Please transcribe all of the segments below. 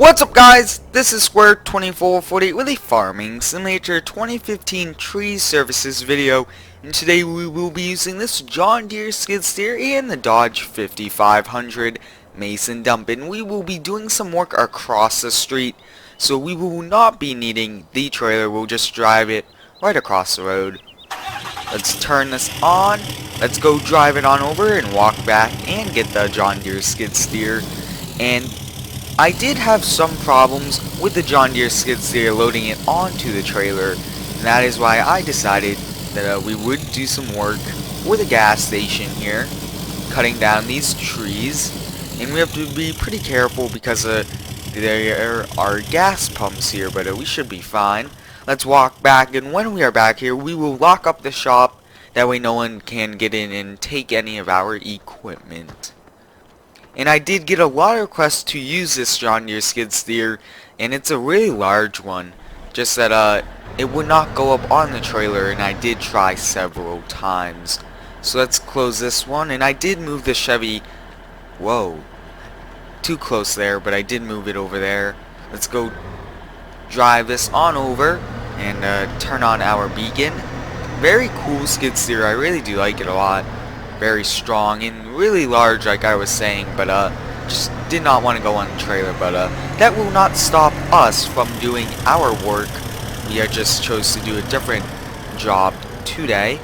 What's up guys, this is Square2440 with a Farming Simulator 2015 Tree Services video, and today we will be using this John Deere skid steer and the Dodge 5500 Mason dump, and we will be doing some work across the street, so we will not be needing the trailer, we'll just drive it right across the road. Let's turn this on, let's go drive it on over and walk back and get the John Deere skid steer. And I did have some problems with the John Deere skid steer loading it onto the trailer, and that is why I decided that we would do some work for the gas station here, cutting down these trees. And we have to be pretty careful because there are gas pumps here, but we should be fine. Let's walk back, and when we are back here, we will lock up the shop, that way no one can get in and take any of our equipment. And I did get a lot of requests to use this John Deere skid steer, and it's a really large one, just that it would not go up on the trailer, and I did try several times. So let's close this one, and I did move the Chevy, whoa, too close there, but I did move it over there. Let's go drive this on over and turn on our beacon. Very cool skid steer, I really do like it a lot. Very strong and really large, like I was saying, but just did not want to go on the trailer. But that will not stop us from doing our work. We just chose to do a different job today,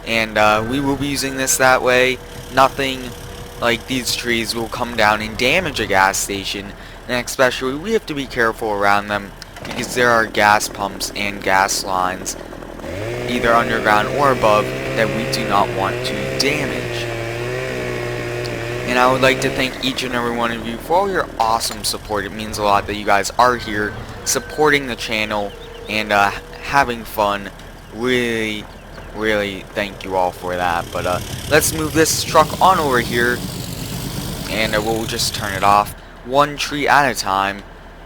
and we will be using this that way. Nothing like these trees will come down and damage a gas station, and especially we have to be careful around them because there are gas pumps and gas lines, either underground or above, that we do not want to damage. And I would like to thank each and every one of you for all your awesome support. It means a lot that you guys are here supporting the channel and having fun. Really thank you all for that. But let's move this truck on over here, and we'll just turn it off one tree at a time.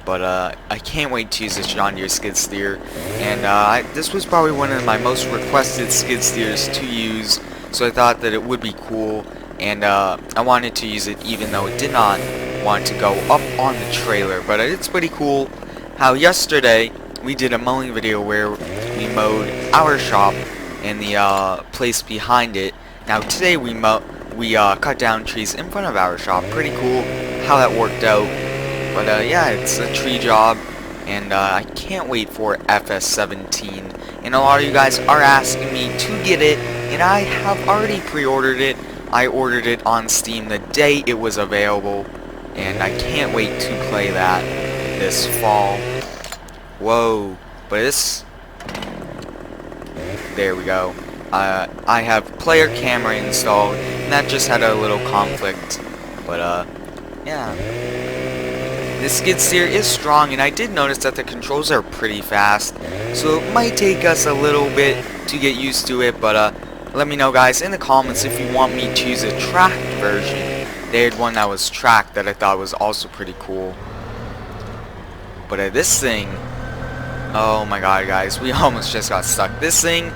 But I can't wait to use this John Deere skid steer, and this was probably one of my most requested skid steers to use, so I thought that it would be cool, and I wanted to use it even though it did not want to go up on the trailer. But it's pretty cool how yesterday we did a mowing video where we mowed our shop and the place behind it. Now today we cut down trees in front of our shop. Pretty cool how that worked out. But yeah, it's a tree job, and I can't wait for FS17. And a lot of you guys are asking me to get it, and I have already pre-ordered it. I ordered it on Steam the day it was available, and I can't wait to play that this fall. Whoa, but there we go. I have player camera installed, and that just had a little conflict. But yeah. This skid steer is strong, and I did notice that the controls are pretty fast, so it might take us a little bit to get used to it. But let me know guys in the comments if you want me to use a tracked version. They had one that was tracked that I thought was also pretty cool. But this thing, oh my god guys, we almost just got stuck. This thing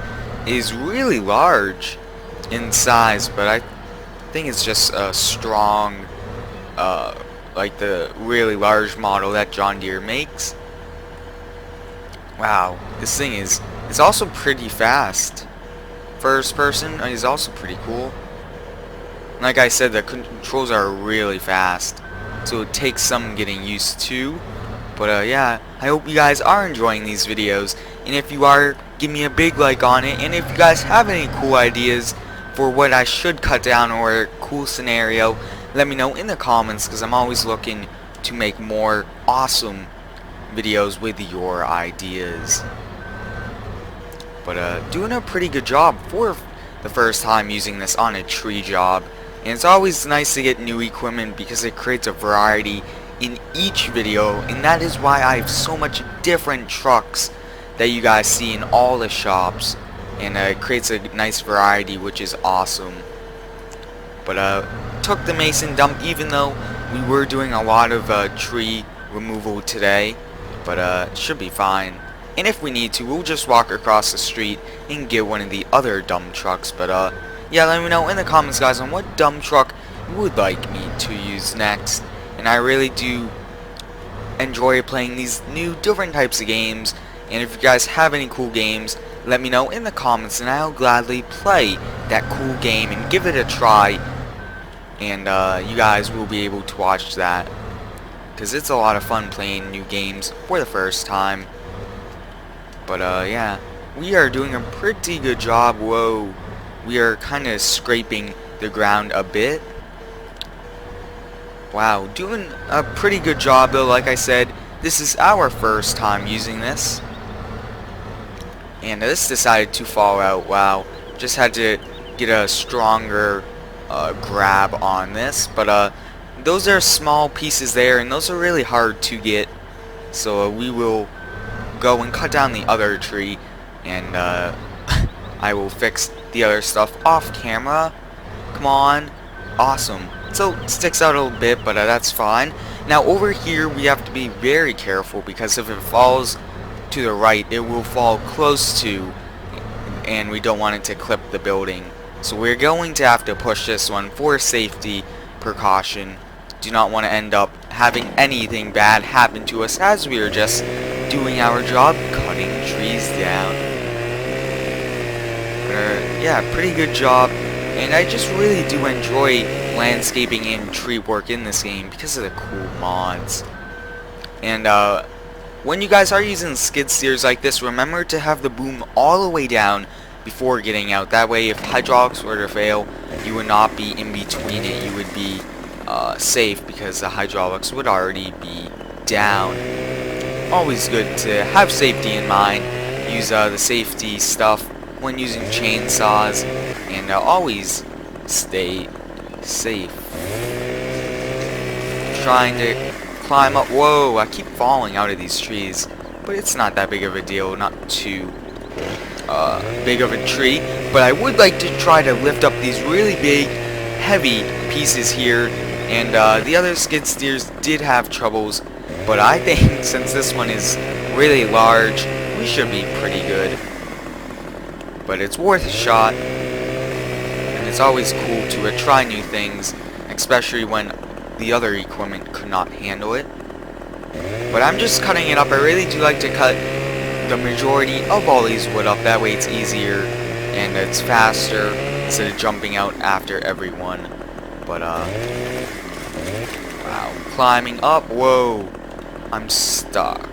is really large in size, but I think it's just a strong like the really large model that John Deere makes. Wow, this thing is also pretty fast. First person is also pretty cool. Like I said, the controls are really fast, so it takes some getting used to. But yeah, I hope you guys are enjoying these videos, and if you are, give me a big like on it. And if you guys have any cool ideas for what I should cut down or a cool scenario, let me know in the comments, because I'm always looking to make more awesome videos with your ideas. But doing a pretty good job for the first time using this on a tree job. And it's always nice to get new equipment because it creates a variety in each video, and that is why I have so much different trucks that you guys see in all the shops, and it creates a nice variety, which is awesome. But took the Mason dump even though we were doing a lot of tree removal today, but it should be fine. And if we need to, we'll just walk across the street and get one of the other dump trucks. But yeah, let me know in the comments guys on what dump truck you would like me to use next. And I really do enjoy playing these new different types of games. And if you guys have any cool games, let me know in the comments and I'll gladly play that cool game and give it a try. And you guys will be able to watch that, because it's a lot of fun playing new games for the first time. But yeah, we are doing a pretty good job. Whoa, we are kind of scraping the ground a bit. Wow, doing a pretty good job though. Like I said, this is our first time using this. And this decided to fall out. Wow, just had to get a stronger grab on this. But those are small pieces there, and those are really hard to get. So we will go and cut down the other tree, and I will fix the other stuff off camera. Come on. Awesome. So it sticks out a little bit, but that's fine. Now over here we have to be very careful, because if it falls to the right, it will fall close to, and we don't want it to clip the building. So we're going to have to push this one for safety precaution. Do not want to end up having anything bad happen to us as we are just doing our job, cutting trees down. Yeah, pretty good job. And I just really do enjoy landscaping and tree work in this game because of the cool mods. And when you guys are using skid steers like this, remember to have the boom all the way down before getting out. That way, if hydraulics were to fail, you would not be in between it. You would be safe, because the hydraulics would already be down. Always good to have safety in mind. Use the safety stuff when using chainsaws, and always stay safe. Trying to climb up. Whoa, I keep falling out of these trees, but it's not that big of a deal. Not too big of a tree, but I would like to try to lift up these really big, heavy pieces here. And the other skid steers did have troubles, but I think since this one is really large, we should be pretty good. But it's worth a shot, and it's always cool to try new things, especially when the other equipment could not handle it. But I'm just cutting it up. I really do like to cut the majority of all these wood up. That way it's easier and it's faster instead of jumping out after everyone. But wow, climbing up. Whoa, I'm stuck.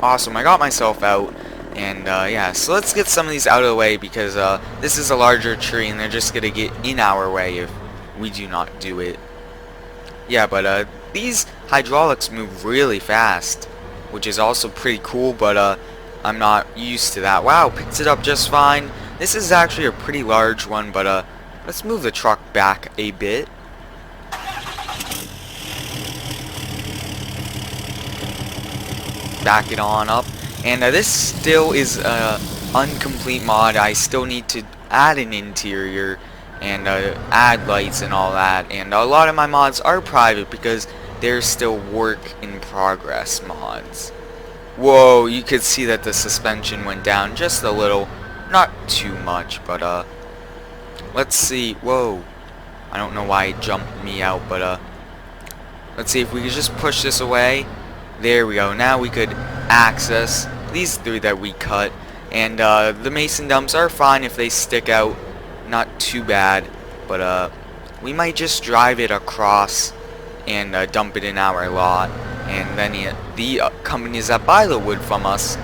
Awesome, I got myself out. And yeah, so let's get some of these out of the way, because this is a larger tree and they're just gonna get in our way if we do not do it. Yeah, but these hydraulics move really fast, which is also pretty cool, but I'm not used to that. Wow, picks it up just fine. This is actually a pretty large one, but let's move the truck back a bit. Back it on up. And this still is an incomplete mod. I still need to add an interior and add lights and all that. And a lot of my mods are private because they're still work in progress mods. Whoa, you could see that the suspension went down just a little. Not too much, but let's see. Whoa, I don't know why it jumped me out, but let's see if we could just push this away. There we go. Now we could access these three that we cut, and the mason dumps are fine if they stick out, not too bad, but we might just drive it across and dump it in our lot, and then the companies that buy the wood from us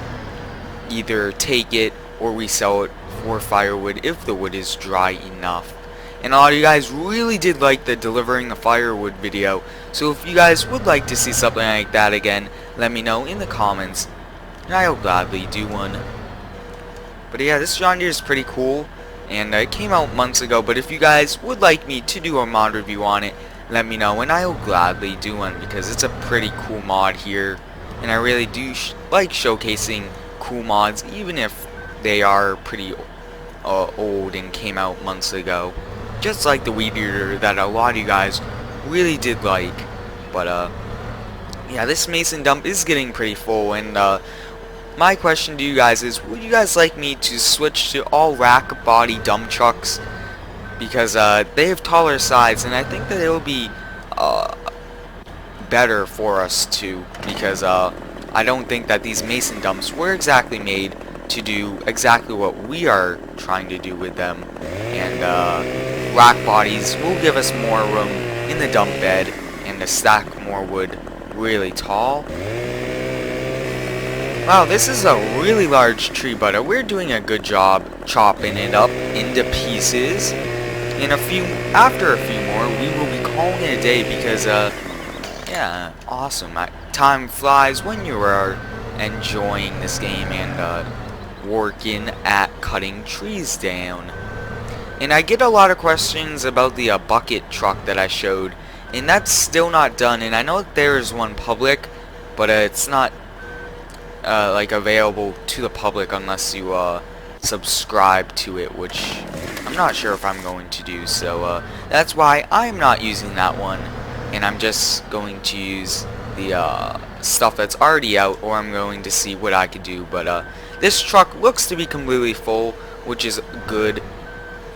either take it or we sell it for firewood if the wood is dry enough. And a lot of you guys really did like the delivering the firewood video, so if you guys would like to see something like that again, let me know in the comments, and I'll gladly do one. But yeah, this John Deere is pretty cool, and it came out months ago, but if you guys would like me to do a mod review on it, let me know, and I'll gladly do one, because it's a pretty cool mod here, and I really do like showcasing cool mods, even if they are pretty old and came out months ago. Just like the weed eater that a lot of you guys really did like. But yeah, this mason dump is getting pretty full, and my question to you guys is, would you guys like me to switch to all rack body dump trucks? Because they have taller sides, and I think that it will be better for us to, because I don't think that these mason dumps were exactly made to do exactly what we are trying to do with them. And rack bodies will give us more room in the dump bed and to stack more wood really tall. Wow, this is a really large tree, but we're doing a good job chopping it up into pieces. After a few more, we will be calling it a day because, yeah, awesome. Time flies when you are enjoying this game and working at cutting trees down. And I get a lot of questions about the bucket truck that I showed, and that's still not done. And I know that there is one public, but it's not like available to the public unless you subscribe to it, which I'm not sure if I'm going to do. So that's why I'm not using that one, and I'm just going to use the stuff that's already out, or I'm going to see what I could do. But this truck looks to be completely full, which is good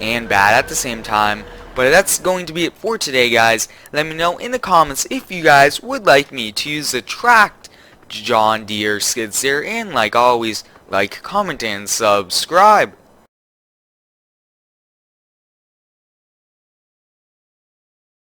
and bad at the same time. But that's going to be it for today, guys. Let me know in the comments if you guys would like me to use the tracked John Deere skid steer, and like always, like, comment, and subscribe.